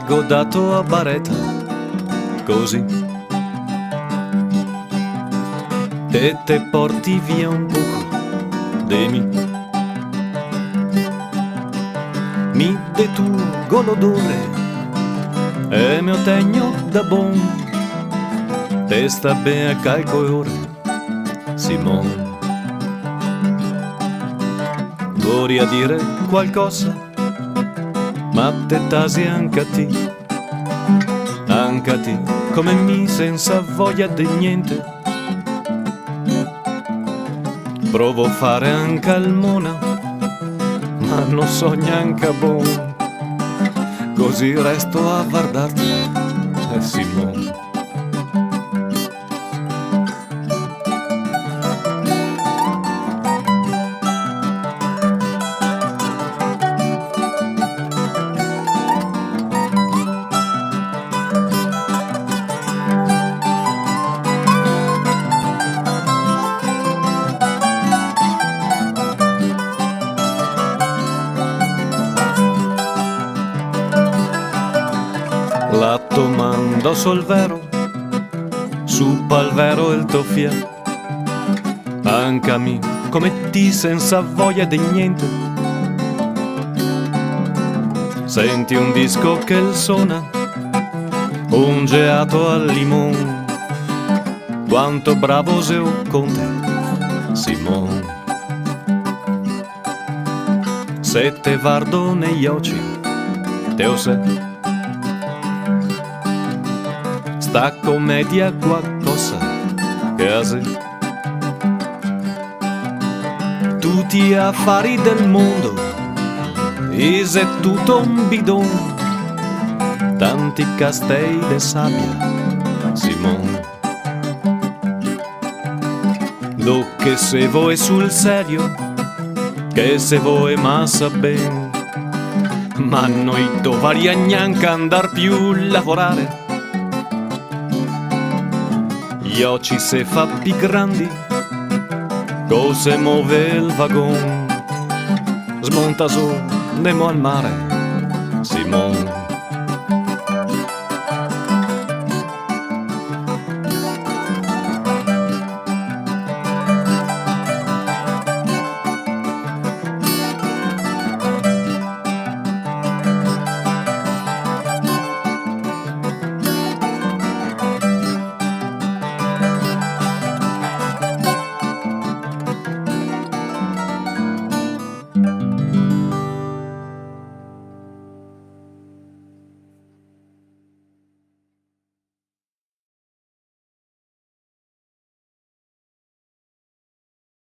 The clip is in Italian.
godato a baretta, così. Te porti via un poco di me. Mi deturgo l'odore e mi ottegno da buon. Te sta bene a calco ore, Simone. Vorrei dire qualcosa, ma te tasi anche a te, come mi senza voglia di niente. Provo a fare anche al mona, ma non so neanche buon, così resto a guardarti, Simone. La domando sul vero, su pal vero il tuo fiato, anche a me, come ti senza voglia di niente. Senti un disco che suona, un geato al limone, quanto bravo sei con te, Simone. Se te guardo negli occhi, te lo sai. Sta commedia qualcosa che ha tutti gli affari del mondo, è tutto un bidon, tanti castelli de sabbia, Simone. Lo che se vuoi sul serio, che se vuoi massa ben, ma noi dovremmo neanche andar più a lavorare. Gli occhi se fa più grandi, cose muove il vagon, smonta su, andiamo al mare.